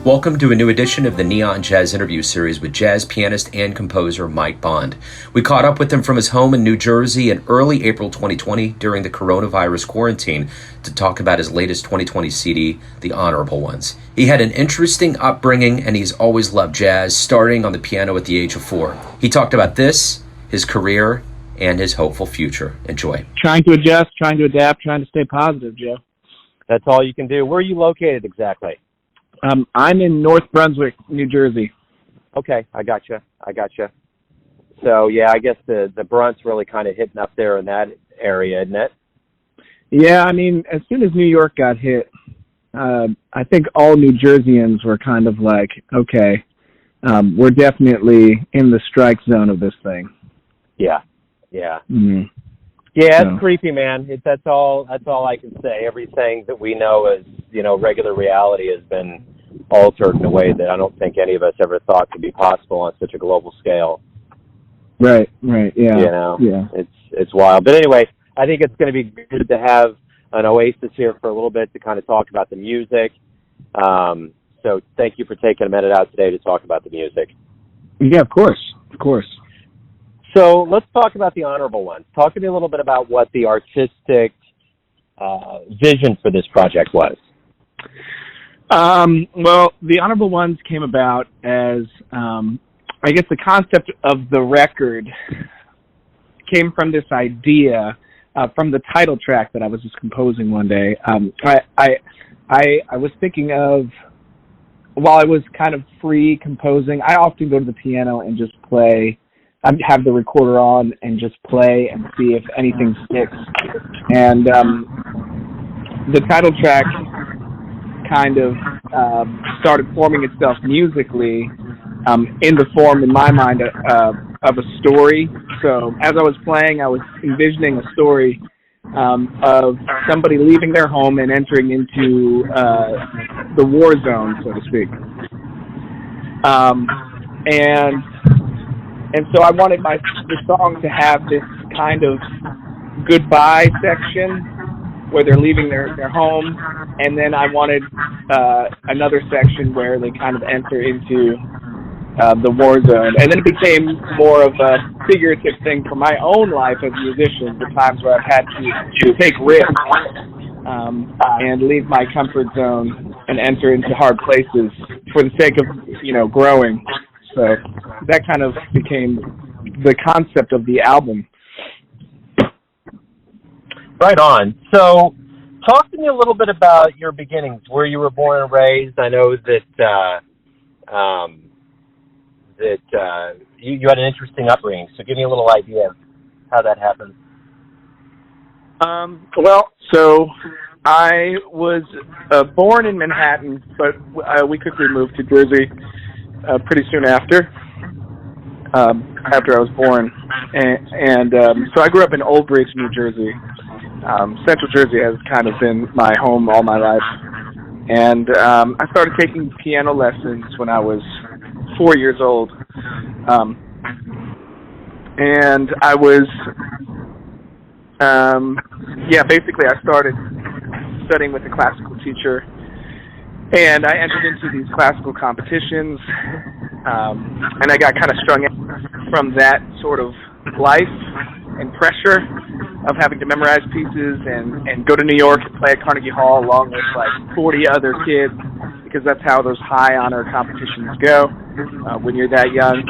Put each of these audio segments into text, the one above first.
Welcome to a new edition of the Neon Jazz interview series with jazz pianist and composer Mike Bond. We caught up with him from his home in New Jersey in early April 2020 during the coronavirus quarantine to talk about his latest 2020 CD, The Honorable Ones. He had an interesting upbringing and he's always loved jazz, starting on the piano at the age of 4. He talked about this, his career, and his hopeful future. Enjoy. Trying to adjust, trying to adapt, trying to stay positive, Joe. That's all you can do. Where are you located exactly? I'm in North Brunswick, New Jersey. Okay, I gotcha. So, yeah, I guess the brunt's really kind of hitting up there in that area, isn't it? Yeah, I mean, as soon as New York got hit, I think all New Jerseyans were kind of like, okay, we're definitely in the strike zone of this thing. Yeah. Mm-hmm. Yeah, it's creepy, man. That's all I can say. Everything that we know as, regular reality has been altered in a way that I don't think any of us ever thought could be possible on such a global scale. Right, yeah. Yeah. It's wild. But anyway, I think it's going to be good to have an oasis here for a little bit to kind of talk about the music. So thank you for taking a minute out today to talk about the music. Yeah, of course. So let's talk about The Honorable Ones. Talk to me a little bit about what the artistic vision for this project was. Well, The Honorable Ones came about as, I guess the concept of the record came from this idea from the title track that I was just composing one day. I was thinking of, while I was kind of free composing, I often go to the piano and just play. I have the recorder on and just play and see if anything sticks. And the title track kind of started forming itself musically in the form, in my mind, of a story. So as I was playing, I was envisioning a story of somebody leaving their home and entering into the war zone, so to speak. And so I wanted the song to have this kind of goodbye section where they're leaving their home, and then I wanted another section where they kind of enter into the war zone. And then it became more of a figurative thing for my own life as a musician, the times where I've had to take risks and leave my comfort zone and enter into hard places for the sake of, growing. So that kind of became the concept of the album. Right on. So talk to me a little bit about your beginnings, where you were born and raised. I know that you had an interesting upbringing, so give me a little idea of how that happened. So I was born in Manhattan, but we quickly moved to Jersey pretty soon after I was born, and so I grew up in Old Bridge, New Jersey. Central Jersey has kind of been my home all my life, and I started taking piano lessons when I was 4 years old, and I was, basically I started studying with a classical teacher. And I entered into these classical competitions, and I got kind of strung out from that sort of life and pressure of having to memorize pieces and go to New York and play at Carnegie Hall along with like 40 other kids, because that's how those high honor competitions go. When you're that young,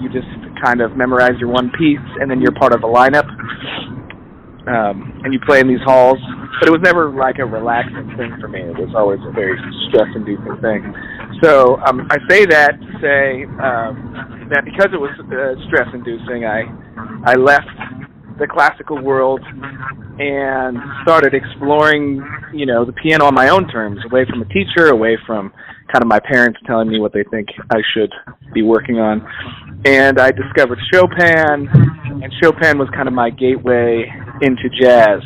you just kind of memorize your one piece, and then you're part of a lineup, and you play in these halls. But it was never like a relaxing thing for me. It was always a very stress-inducing thing. So I say that to say that because it was stress-inducing, I left the classical world and started exploring, the piano on my own terms, away from a teacher, away from kind of my parents telling me what they think I should be working on. And I discovered Chopin, and Chopin was kind of my gateway into jazz.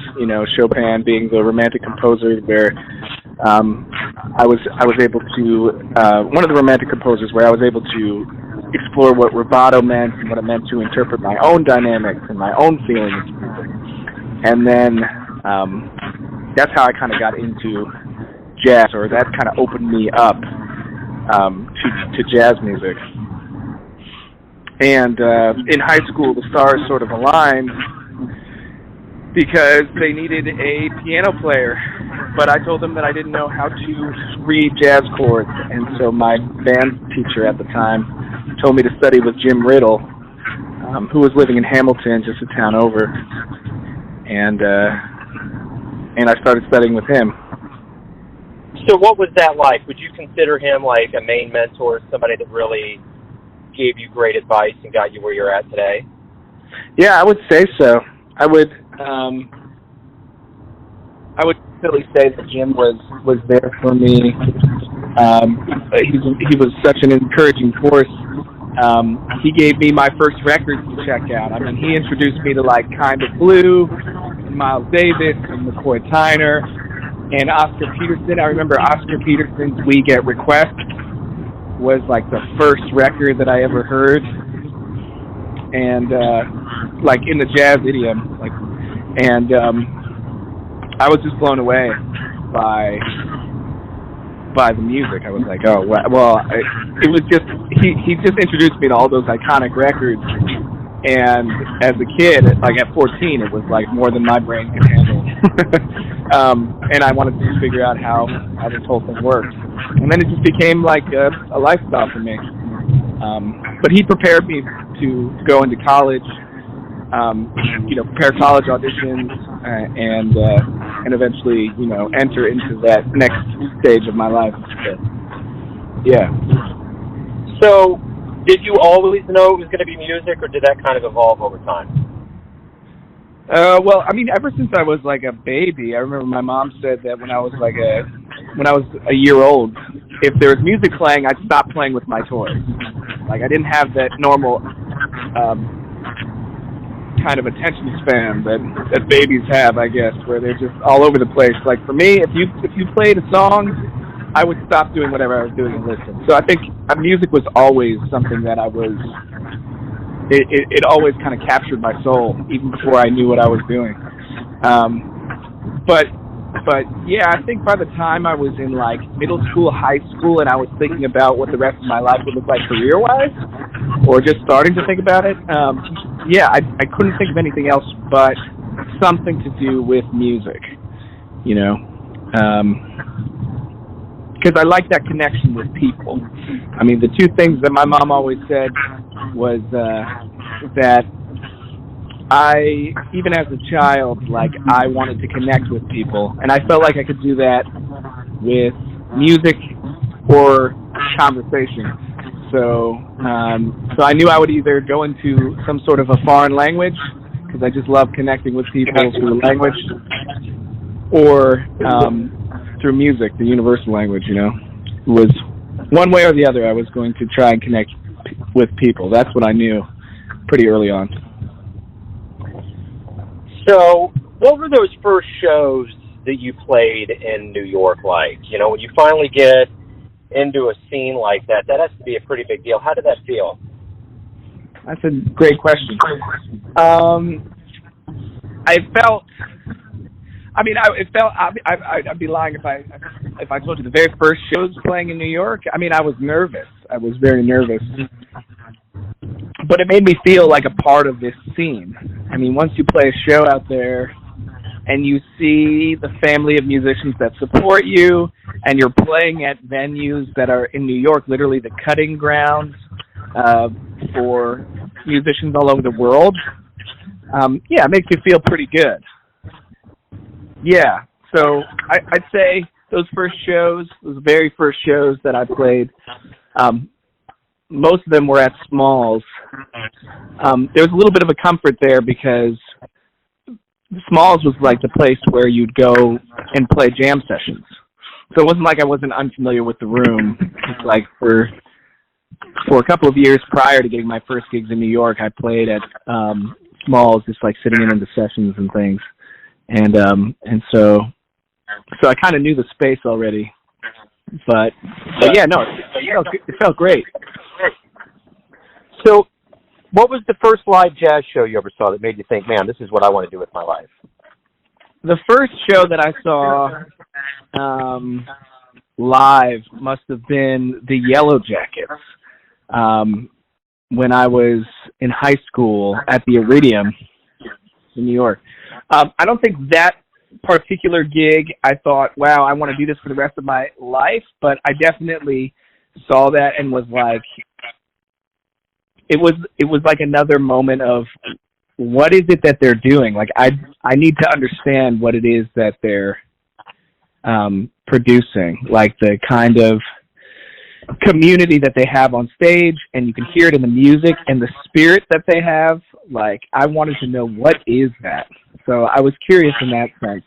Chopin being the romantic composer where I was able to one of the romantic composers where I was able to explore what rubato meant and what it meant to interpret my own dynamics and my own feelings. And then that's how I kind of got into jazz, or that kind of opened me up to jazz music. And in high school, the stars sort of aligned because they needed a piano player. But I told them that I didn't know how to read jazz chords, and so my band teacher at the time told me to study with Jim Riddle, who was living in Hamilton, just a town over, and I started studying with him. So what was that like? Would you consider him like a main mentor, somebody that really gave you great advice and got you where you're at today? Yeah, I would say so. I would really say that Jim was there for me. He was such an encouraging force. He gave me my first records to check out. I mean, he introduced me to like Kind of Blue, and Miles Davis, and McCoy Tyner, and Oscar Peterson. I remember Oscar Peterson's "We Get Requests" was like the first record that I ever heard, and like in the jazz idiom, like, and I was just blown away by the music. I was like, oh, well, it was just, he just introduced me to all those iconic records, and as a kid, like at 14, it was like more than my brain could handle. And I wanted to figure out how this whole thing worked. And then it just became like a lifestyle for me. But he prepared me to go into college, prepare college auditions, and eventually, enter into that next stage of my life. Yeah. So, did you always know it was going to be music, or did that kind of evolve over time? Well, I mean, ever since I was like a baby, I remember my mom said that when I was a year old, if there was music playing, I'd stop playing with my toys. Like, I didn't have that normal kind of attention span that babies have, I guess, where they're just all over the place. Like for me, if you played a song, I would stop doing whatever I was doing and listen. So I think music was always something that I was. It always kind of captured my soul, even before I knew what I was doing. But yeah, I think by the time I was in like middle school, high school, and I was thinking about what the rest of my life would look like career-wise, or just starting to think about it, yeah, I couldn't think of anything else but something to do with music, because I like that connection with people. I mean, the two things that my mom always said was that I, even as a child, like, I wanted to connect with people, and I felt like I could do that with music or conversation. So I knew I would either go into some sort of a foreign language, because I just love connecting with people through language, or through music, the universal language, It was one way or the other I was going to try and connect with people. That's what I knew pretty early on. So, what were those first shows that you played in New York like? When you finally get into a scene like that has to be a pretty big deal. How did that feel? That's a great question. I'd be lying if I told you the very first shows playing in New York. I mean, I was nervous. I was very nervous. But it made me feel like a part of this scene. I mean, once you play a show out there and you see the family of musicians that support you, and you're playing at venues that are in New York, literally the cutting grounds for musicians all over the world, it makes you feel pretty good. Yeah, so I'd say those very first shows that I played, most of them were at Smalls. There was a little bit of a comfort there because Smalls was like the place where you'd go and play jam sessions. So it wasn't like I wasn't unfamiliar with the room. Like for a couple of years prior to getting my first gigs in New York, I played at Smalls, just like sitting in the sessions and things. And so I kind of knew the space already. But yeah, no, it felt great. So, what was the first live jazz show you ever saw that made you think, man, this is what I want to do with my life? The first show that I saw, live must have been the Yellow Jackets when I was in high school at the Iridium in New York. I don't think that particular gig I thought, wow, I want to do this for the rest of my life, but I definitely saw that and was like, it was like another moment of, what is it that they're doing? Like, I need to understand what it is that they're producing, like the kind of community that they have on stage, and you can hear it in the music and the spirit that they have. Like, I wanted to know, what is that? So I was curious in that sense.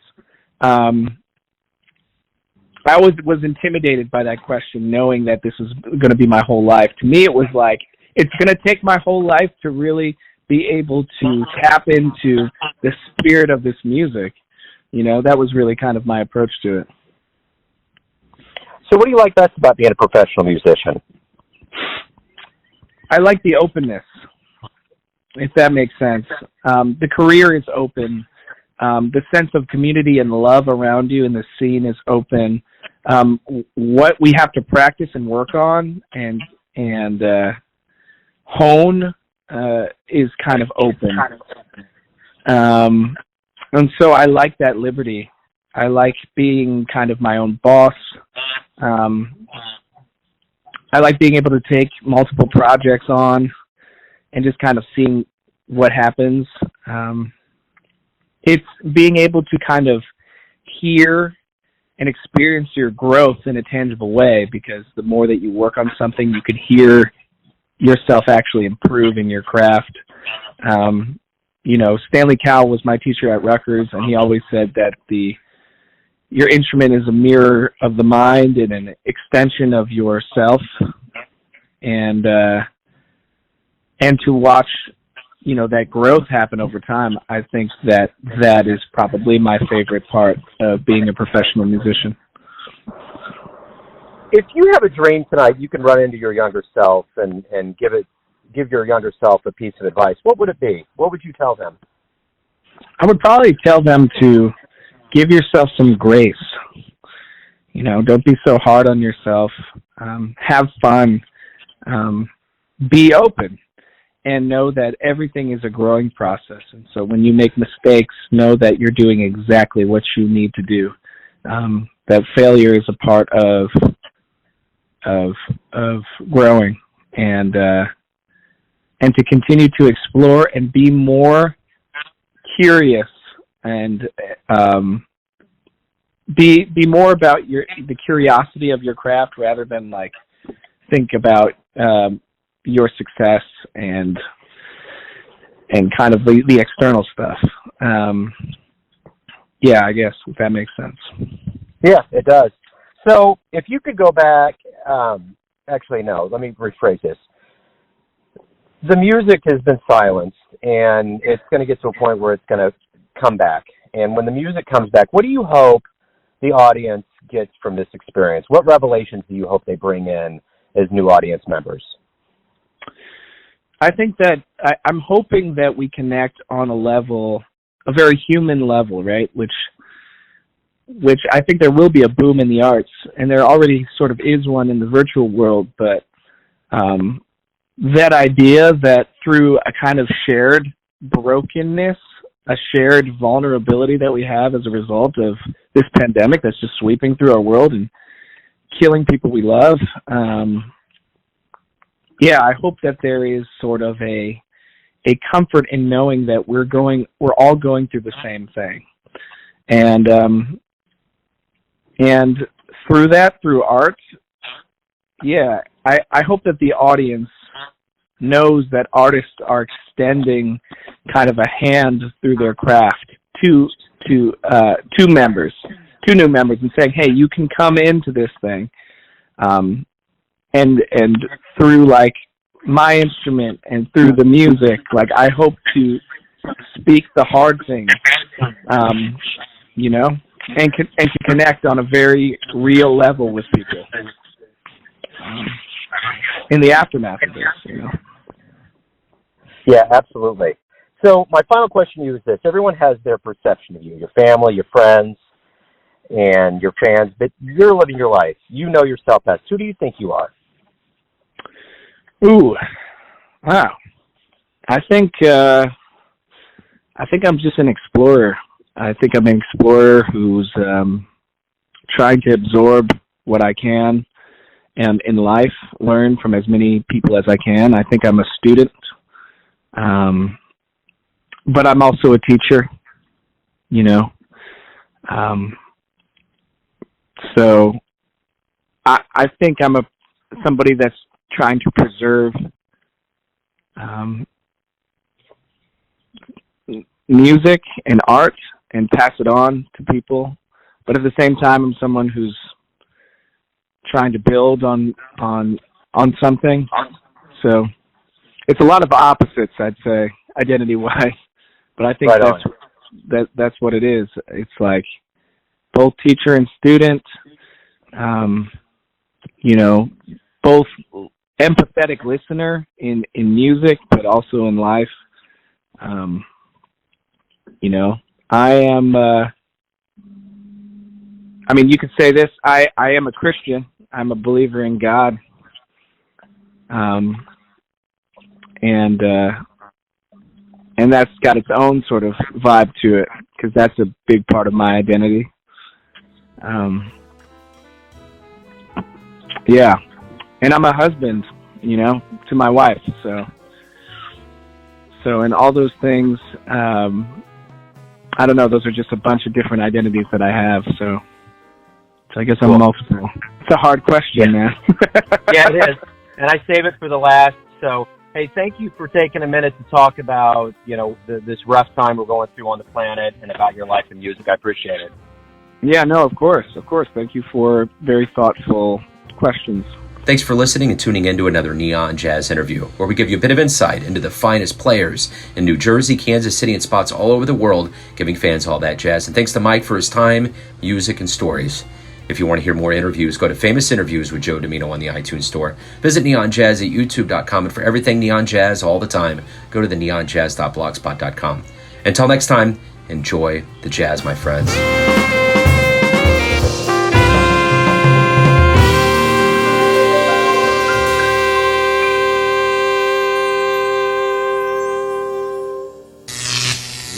I was intimidated by that question, knowing that this was going to be my whole life. To me, it was like, it's going to take my whole life to really be able to tap into the spirit of this music. You know, that was really kind of my approach to it. So what do you like best about being a professional musician? I like the openness, if that makes sense. The career is open. The sense of community and love around you in the scene is open. What we have to practice and work on and hone is kind of open. And so I like that liberty. I like being kind of my own boss. I like being able to take multiple projects on and just kind of seeing what happens. It's being able to kind of hear and experience your growth in a tangible way, because the more that you work on something, you can hear yourself actually improve in your craft. You know, Stanley Cowell was my teacher at Rutgers, and he always said that your instrument is a mirror of the mind and an extension of yourself, and to watch, you know, that growth happen over time. I think that is probably my favorite part of being a professional musician. If you have a dream tonight, you can run into your younger self and give your younger self a piece of advice. What would it be? What would you tell them? I would probably tell them to give yourself some grace. You know, don't be so hard on yourself. Have fun. Be open. And know that everything is a growing process. And so when you make mistakes, know that you're doing exactly what you need to do. That failure is a part of growing, and to continue to explore and be more curious, and be more about the curiosity of your craft, rather than like think about your success and kind of the external stuff. Yeah, I guess, if that makes sense. Yeah, it does. So if you could go back, actually, no, let me rephrase this. The music has been silenced, and it's going to get to a point where it's going to come back. And when the music comes back, what do you hope the audience gets from this experience? What revelations do you hope they bring in as new audience members? I think that I'm hoping that we connect on a very human level, right? Which I think there will be a boom in the arts, and there already sort of is one in the virtual world, but that idea that through a kind of shared brokenness, a shared vulnerability that we have as a result of this pandemic that's just sweeping through our world and killing people we love, yeah, I hope that there is sort of a comfort in knowing that we're all going through the same thing, and through art, yeah, I hope that the audience knows that artists are extending kind of a hand through their craft to new members, and saying, hey, you can come into this thing, and through like my instrument and through the music, like I hope to speak the hard things, you know, and to connect on a very real level with people in the aftermath of this, you know. Yeah, absolutely. So my final question to you is this. Everyone has their perception of you, your family, your friends, and your fans, but you're living your life. You know yourself best. Who do you think you are? Ooh, wow. I think I'm just an explorer. I think I'm an explorer who's trying to absorb what I can and in life learn from as many people as I can. I think I'm a student, but I'm also a teacher, you know. So I think I'm somebody that's trying to preserve music and art and pass it on to people, but at the same time, I'm someone who's trying to build on something. So it's a lot of opposites, I'd say, identity-wise. But I think that's what it is. It's like both teacher and student. You know, both empathetic listener in music, but also in life. You know, I am. I mean, you could say this. I am a Christian. I'm a believer in God. And that's got its own sort of vibe to it, because that's a big part of my identity. Yeah, and I'm a husband, you know, to my wife. So, and all those things. I don't know. Those are just a bunch of different identities that I have. So I guess I'm multiple. It's a hard question, man. Yeah, it is. And I save it for the last. So, hey, thank you for taking a minute to talk about, you know, this rough time we're going through on the planet and about your life and music. I appreciate it. Yeah, no, of course. Thank you for very thoughtful questions. Thanks for listening and tuning in to another Neon Jazz interview, where we give you a bit of insight into the finest players in New Jersey, Kansas City, and spots all over the world, giving fans all that jazz. And thanks to Mike for his time, music, and stories. If you want to hear more interviews, go to Famous Interviews with Joe Domino on the iTunes Store. Visit Neon Jazz at youtube.com, and for everything Neon Jazz all the time, go to the neonjazz.blogspot.com. Until next time, enjoy the jazz, my friends.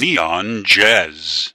Neon Jazz.